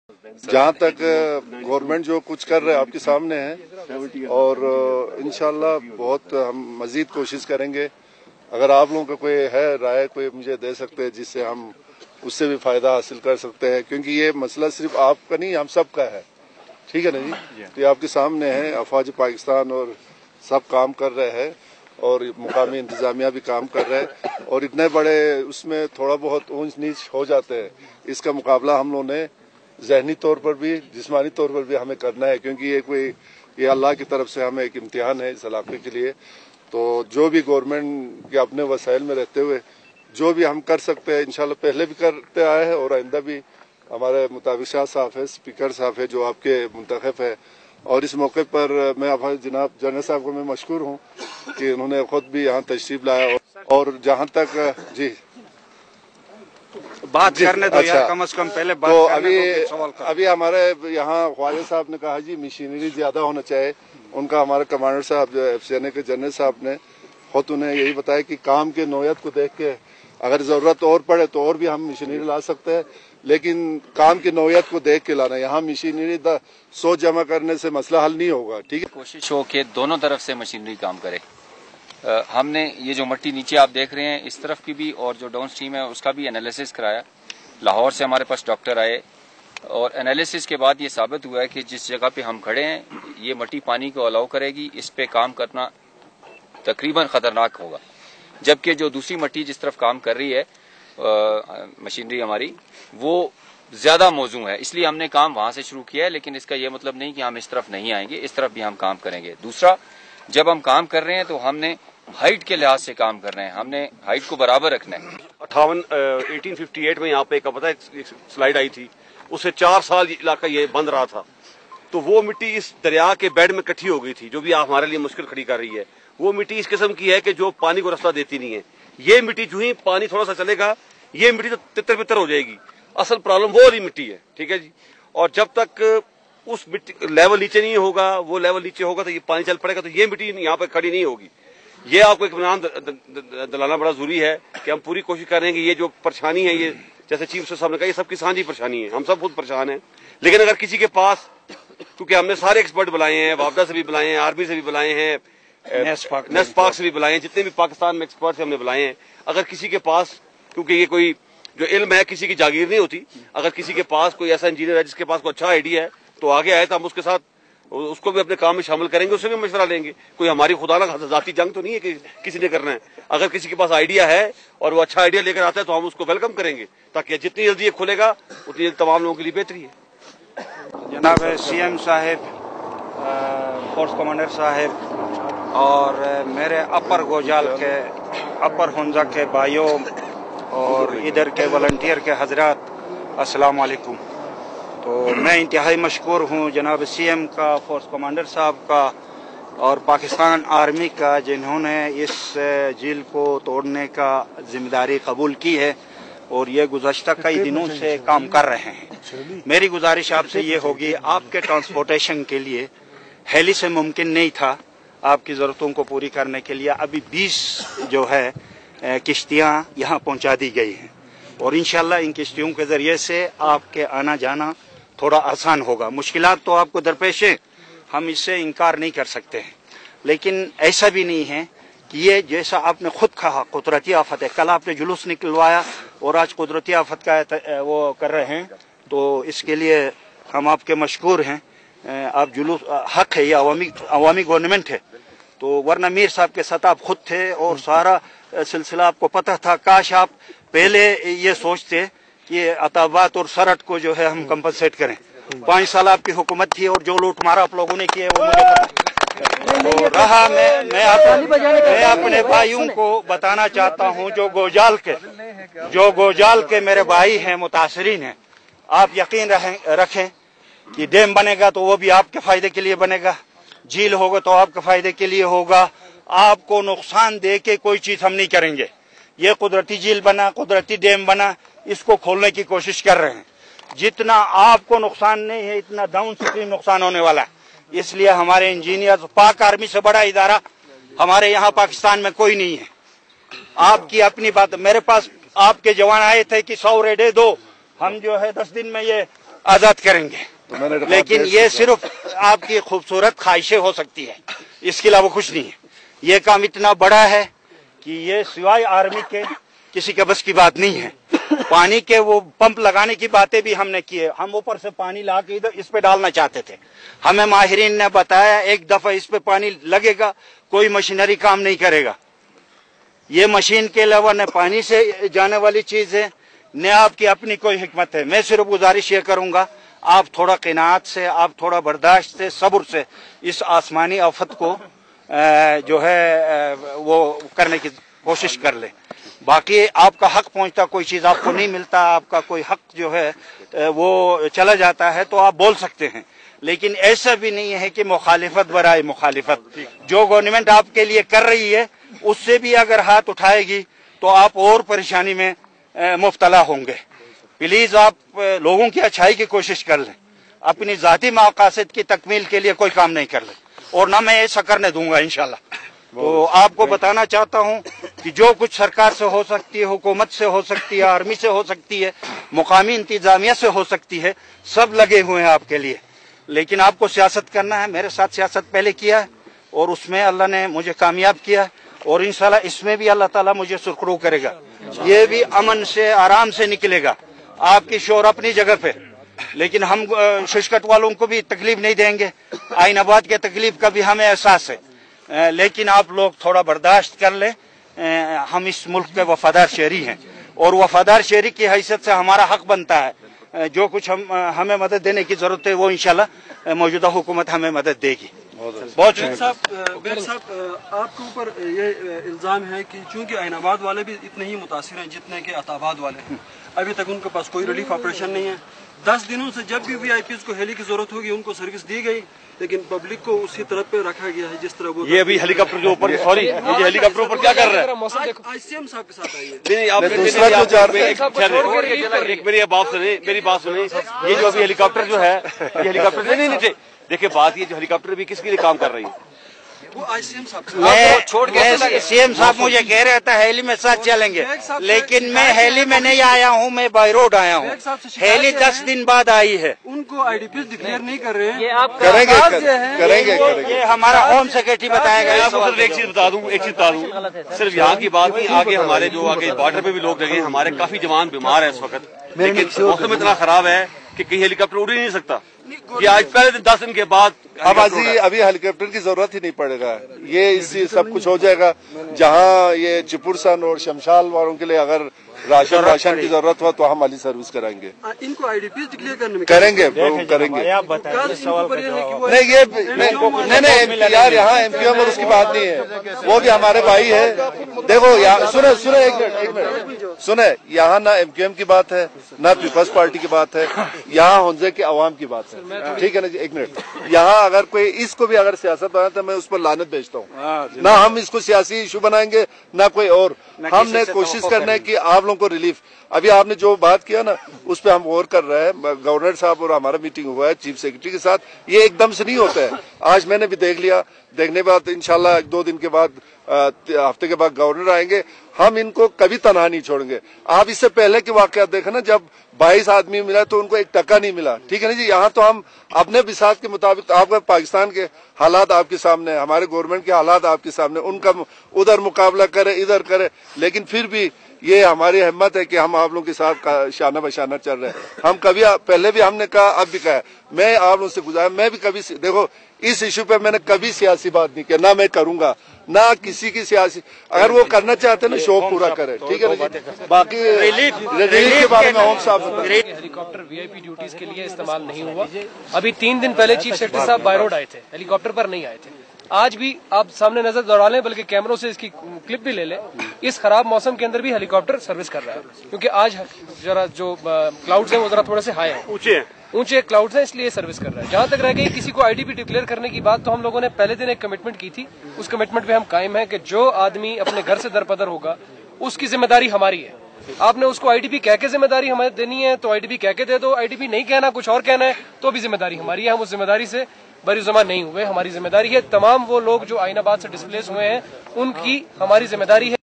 जहाँ तक गवर्नमेंट जो कुछ कर रहे हैं आपके सामने है और इंशाल्लाह बहुत हम मजीद कोशिश करेंगे। अगर आप लोगों का कोई है राय कोई मुझे दे सकते हैं जिससे हम उससे भी फायदा हासिल कर सकते हैं, क्योंकि ये मसला सिर्फ आपका नहीं हम सब का है। ठीक है ना जी? तो ये आपके सामने है, अफवाज पाकिस्तान और सब काम कर रहे हैं और मुकामी इंतजामिया भी काम कर रहे हैं और इतने बड़े उसमें थोड़ा बहुत ऊंच नीच हो जाते हैं। इसका मुकाबला हम लोगों ने ज़हनी तौर पर भी जिस्मानी तौर पर भी हमें करना है, क्योंकि ये अल्लाह की तरफ से हमें एक इम्तिहान है इस इलाके के लिए। तो जो भी गवर्नमेंट के अपने वसाइल में रहते हुए जो भी हम कर सकते हैं इंशाल्लाह पहले भी करते आए हैं और आइंदा भी। हमारे मुताबिक शाह साहब है, स्पीकर साहब है जो आपके मुंतखब है, और इस मौके पर मैं आप जनाब जनरल साहब को मैं मशकूर हूँ कि उन्होंने खुद भी यहाँ तशरीफ लाया। और जहाँ तक जी बात करने तो यार कम से कम पहले बात तो करने अभी हमारे यहाँ ख्वाजा साहब ने कहा जी मशीनरी ज्यादा होना चाहिए। उनका हमारे कमांडर साहब जो एफसीएनए के जनरल साहब ने खुद उन्हें यही बताया कि काम के नौयत को देख के अगर जरूरत और पड़े तो और भी हम मशीनरी ला सकते हैं, लेकिन काम की नौयत को देख के लाना। यहाँ मशीनरी सोच जमा करने से मसला हल नहीं होगा। ठीक है, कोशिश हो कि दोनों तरफ से मशीनरी काम करे। हमने ये जो मट्टी नीचे आप देख रहे हैं इस तरफ की भी और जो डाउन स्ट्रीम है उसका भी एनालिसिस कराया। लाहौर से हमारे पास डॉक्टर आए और एनालिसिस के बाद ये साबित हुआ है कि जिस जगह पे हम खड़े हैं ये मट्टी पानी को अलाउ करेगी, इस पे काम करना तकरीबन खतरनाक होगा। जबकि जो दूसरी मट्टी जिस तरफ काम कर रही है मशीनरी हमारी वो ज्यादा मौजू है, इसलिए हमने काम वहां से शुरू किया है। लेकिन इसका यह मतलब नहीं कि हम इस तरफ नहीं आएंगे, इस तरफ भी हम काम करेंगे। दूसरा, जब हम काम कर रहे हैं तो हमने हाइट के लिहाज से काम कर रहे हैं, हमने हाइट को बराबर रखना है। 1858 में यहाँ पे पता है स्लाइड आई थी, उससे 4 साल इलाका ये बंद रहा था, तो वो मिट्टी इस दरिया के बेड में इकट्ठी हो गई थी, जो भी हमारे लिए मुश्किल खड़ी कर रही है। वो मिट्टी इस किस्म की है कि जो पानी को रास्ता देती नहीं है। ये मिट्टी जो ही पानी थोड़ा सा चलेगा ये मिट्टी तो तितर बितर हो जाएगी। असल प्रॉब्लम वो वाली मिट्टी है। ठीक है जी, और जब तक उस मिट्टी लेवल नीचे नहीं होगा, वो लेवल नीचे होगा तो ये पानी चल पड़ेगा, तो ये मिट्टी यहाँ पे खड़ी नहीं होगी। ये आपको एक इत्मीनान दिलाना बड़ा जरूरी है कि हम पूरी कोशिश कर रहे हैं कि ये जो परेशानी है, ये जैसे चीफ मिनिस्टर साहब ने कहा, ये सबकी साझी परेशानी है, हम सब बहुत परेशान हैं। लेकिन अगर किसी के पास, क्योंकि हमने सारे एक्सपर्ट बुलाए हैं, वापदा से भी बुलाए हैं, आर्मी से भी बुलाए हैं, नेस्ट पाक से भी बुलाए हैं, जितने भी पाकिस्तान में एक्सपर्ट हमने बुलाए हैं, अगर किसी के पास, क्योंकि ये कोई जो इल्म है किसी की जागीर नहीं होती, अगर किसी के पास कोई ऐसा इंजीनियर है जिसके पास कोई अच्छा आइडिया है तो आगे आए, तो हम उसके साथ उसको भी अपने काम में शामिल करेंगे, उससे भी मशवरा लेंगे। कोई हमारी खुदा ना जाती जंग तो नहीं है कि किसी ने करना है। अगर किसी के पास आइडिया है और वो अच्छा आइडिया लेकर आता है तो हम उसको वेलकम करेंगे, ताकि जितनी जल्दी ये खुलेगा उतनी तमाम लोगों के लिए बेहतरी है। जनाब सीएम साहब, फोर्स कमांडर साहब और मेरे अपर गोजाल के अपर हुंजा के भाइयों और इधर के वॉलंटियर के हजरात, अस्सलाम वालेकुम। तो मैं इंतहाई मशकूर हूँ जनाब सीएम का, फोर्स कमांडर साहब का और पाकिस्तान आर्मी का, जिन्होंने इस झील को तोड़ने का जिम्मेदारी कबूल की है और ये गुज़श्ता कई दिनों से काम कर रहे हैं। मेरी गुजारिश आपसे ये होगी, आपके ट्रांसपोर्टेशन के लिए हेली से मुमकिन नहीं था आपकी ज़रूरतों को पूरी करने के लिए। अभी 20 जो है किश्तियाँ यहाँ पहुँचा दी गई हैं और इंशाल्लाह इन किश्तियों के ज़रिए से आपके आना जाना थोड़ा आसान होगा। मुश्किलात तो आपको दरपेश है, हम इससे इनकार नहीं कर सकते हैं, लेकिन ऐसा भी नहीं है कि ये जैसा आपने खुद कहा कुदरती आफत है। कल आपने जुलूस निकलवाया और आज कुदरती आफत का वो कर रहे हैं, तो इसके लिए हम आपके मशकूर हैं। आप जुलूस हक है, ये अवामी गवर्नमेंट है, तो वरना मीर साहब के साथ आप खुद थे और सारा सिलसिला आपको पता था। काश आप पहले ये सोचते कि अताबात और सरहद को जो है हम कंपनसेट करें। 5 साल आपकी हुकूमत थी और जो लूट मारा आप लोगों ने किया वो मुझे पता। तो रहा मैं अपने भाइयों को बताना चाहता हूं जो गोजाल के मेरे भाई हैं, मुतासरीन हैं, आप यकीन रखें कि डैम बनेगा तो वो भी आपके फायदे के लिए बनेगा, झील होगा तो आपके फायदे के लिए होगा। आपको नुकसान दे के कोई चीज हम नहीं करेंगे। ये कुदरती झील बना, कुदरती डैम बना, इसको खोलने की कोशिश कर रहे हैं। जितना आपको नुकसान नहीं है इतना डाउन स्ट्रीम नुकसान होने वाला है। इसलिए हमारे इंजीनियर, पाक आर्मी से बड़ा इदारा हमारे यहाँ पाकिस्तान में कोई नहीं है। आपकी अपनी बात, मेरे पास आपके जवान आए थे कि 100 रेडे दो, हम जो है 10 दिन में ये आजाद करेंगे। लेकिन ये सिर्फ आपकी खूबसूरत ख्वाहिशें हो सकती है, इसके अलावा कुछ नहीं है। ये काम इतना बड़ा है कि ये सिवाय आर्मी के किसी के बस की बात नहीं है। पानी के वो पंप लगाने की बातें भी हमने की है। हम ऊपर से पानी ला के इधर इस पे डालना चाहते थे। हमें माहिरीन ने बताया एक दफा इस पे पानी लगेगा कोई मशीनरी काम नहीं करेगा। ये मशीन के अलावा न पानी से जाने वाली चीज है न आपकी अपनी कोई हिकमत है। मैं सिर्फ गुजारिश ये करूंगा, आप थोड़ा क़नाअत से, आप थोड़ा बर्दाश्त से, सब्र से इस आसमानी आफत को जो है वो करने की कोशिश कर ले। बाकी आपका हक पहुंचता, कोई चीज आपको नहीं मिलता, आपका कोई हक जो है वो चला जाता है तो आप बोल सकते हैं। लेकिन ऐसा भी नहीं है कि मुखालिफत बराए मुखालिफत, जो गवर्नमेंट आपके लिए कर रही है उससे भी अगर हाथ उठाएगी तो आप और परेशानी में मुब्तला होंगे। प्लीज आप लोगों की अच्छाई की कोशिश कर लें, अपनी जाती मकासद की तकमील के लिए कोई काम नहीं कर लें, और ना मैं ऐसा करने दूंगा इंशाल्लाह। तो आपको बताना चाहता हूं कि जो कुछ सरकार से हो सकती है, हुकूमत से हो सकती है, आर्मी से हो सकती है, मुकामी इंतजामिया से हो सकती है, सब लगे हुए हैं आपके लिए। लेकिन आपको सियासत करना है। मेरे साथ सियासत पहले किया है और उसमें अल्लाह ने मुझे कामयाब किया, और इंशाल्लाह इसमें भी अल्लाह ताला मुझे सुरखरू करेगा। ये भी अमन से, आराम से निकलेगा। आपकी शोर अपनी जगह पे, लेकिन हम शुष्कट वालों को भी तकलीफ नहीं देंगे। आइनाबाद के तकलीफ का भी हमें एहसास है, लेकिन आप लोग थोड़ा बर्दाश्त कर ले। हम इस मुल्क के वफादार शहरी हैं और वफादार शहरी की हैसियत से हमारा हक बनता है। जो कुछ हमें मदद देने की जरूरत है वो इंशाल्लाह मौजूदा हुकूमत हमें मदद देगी। बहुत साहब, आपके ऊपर ये इल्जाम है कि चूंकि ऐनाबाद वाले भी इतने ही मुतासिर हैं जितने के अताबाद वाले हैं, अभी तक उनके पास कोई रिलीफ ऑपरेशन नहीं है। 10 दिनों से जब भी वीआईपीज़ को हेली की जरूरत होगी उनको सर्विस दी गई, लेकिन पब्लिक को उसी तरफ पे रखा गया है जिस तरह वो। ये अभी हेलीकॉप्टर जो ऊपर, सॉरी, ये हेलीकॉप्टर ऊपर क्या कर रहा है? आज सीएम साहब के साथ आइए। एक मेरी बात सुने। ये जो अभी हेलीकॉप्टर जो है, ये हेलीकॉप्टर नहीं, देखिए बात ये जो हेलीकॉप्टर भी किसके लिए काम कर रही है? वो आज सीएम साहब सीएम साहब मुझे कह रहे थे हेली में साथ चलेंगे, लेकिन मैं हेली में नहीं आया हूँ, मैं बाई रोड आया हूँ। हेली 10 दिन बाद आई है। उनको आईडीपीज डिक्लेयर नहीं कर रहे हैं। ये आप करेंगे। ये हमारा होम सेक्रेटरी बताएगा। एक चीज बता दूं, सिर्फ यहाँ की बात नहीं, आगे हमारे जो आगे बॉर्डर पे भी लोग लगे, हमारे काफी जवान बीमार है इस वक्त, लेकिन मौसम इतना खराब है कि कहीं हेलीकॉप्टर उड़ ही नहीं सकता। ये आज पहले दिन 10 दिन के बाद अभी हेलीकॉप्टर की जरूरत ही नहीं पड़ेगा। ये इससे सब कुछ हो जाएगा। जहाँ ये चिपुरसन और शमशाल वालों के लिए अगर राशन की जरूरत हो तो हम वाली सर्विस कराएंगे। इनको आईडीपीज डिक्लेयर करने में करेंगे। नहीं यार, यहाँ एमपीएम और उसकी बात नहीं है, वो भी हमारे भाई है। देखो सुने एक मिनट सुने, यहाँ ना एमक्यूएम की बात है ना पीपल्स पार्टी की बात है, यहाँ हुंजे के अवाम की बात है। ठीक है ना जी, एक मिनट। यहाँ अगर कोई इसको भी अगर सियासत बनाए तो मैं उस पर लानत भेजता हूँ। ना हम इसको सियासी इशू बनाएंगे ना कोई और। हमने कोशिश करना है कि आप लोगों को रिलीफ। अभी आपने जो बात किया ना उस पर हम गौर कर रहे हैं। गवर्नर साहब और हमारा मीटिंग हुआ है चीफ सेक्रेटरी के साथ। ये एकदम से नहीं होता है। आज मैंने भी देख लिया, देखने के बाद इंशाल्लाह 1-2 दिन के बाद, हफ्ते के बाद गवर्नर आएंगे। हम इनको कभी तनहा नहीं छोड़ेंगे। आप इससे पहले के वाकयात देखें ना, जब 22 आदमी मिला तो उनको 1 टका नहीं मिला। ठीक है ना जी। यहाँ तो हम अपने बिसात के मुताबिक, आपका पाकिस्तान के हालात आपके सामने, हमारे गवर्नमेंट के हालात आपके सामने, उनका उधर मुकाबला करे इधर करे, लेकिन फिर भी ये हमारी हिम्मत है कि हम आप लोगों के साथ शाना बशाना चल रहे हैं। हम कभी पहले भी हमने कहा, अब भी कहा, मैं आप लोगों से गुजारा, मैं भी कभी देखो इस इशू पे मैंने कभी सियासी बात नहीं किया, ना मैं करूंगा, ना किसी की सियासी। अगर वो करना चाहते हैं ना शौक पूरा करे। ठीक है ना जी। बाकी रिलीफ के बारे में होम साहब, हेलीकॉप्टर वीआईपी ड्यूटीज के लिए इस्तेमाल नहीं हुआ। अभी 3 दिन पहले चीफ सेक्रेटरी साहब बाय रोड आए थे, हेलीकॉप्टर पर नहीं आए थे। आज भी आप सामने नजर दौड़ा लें, बल्कि कैमरों से इसकी क्लिप भी ले लें। इस खराब मौसम के अंदर भी हेलीकॉप्टर सर्विस कर रहा है, क्योंकि आज जरा जो क्लाउड्स हैं वो जरा थोड़े से हाई हैं, ऊंचे क्लाउड्स हैं, इसलिए सर्विस कर रहा है। जहां तक रह गई किसी को आईडीपी डिक्लेयर करने की बात, तो हम लोगों ने पहले दिन एक कमिटमेंट की थी। उस कमिटमेंट पे हम कायम है कि जो आदमी अपने घर से दरपदर होगा उसकी जिम्मेदारी हमारी है। आपने उसको आईडीपी कह के जिम्मेदारी हमें देनी है तो आईडीपी कह के दे दो। आईडीपी नहीं कहना, कुछ और कहना है तो भी जिम्मेदारी हमारी है। हम उस जिम्मेदारी से बरीजुमा नहीं हुए। हमारी जिम्मेदारी है तमाम वो लोग जो आइनाबाद से डिस्प्लेस हुए हैं उनकी हमारी जिम्मेदारी है।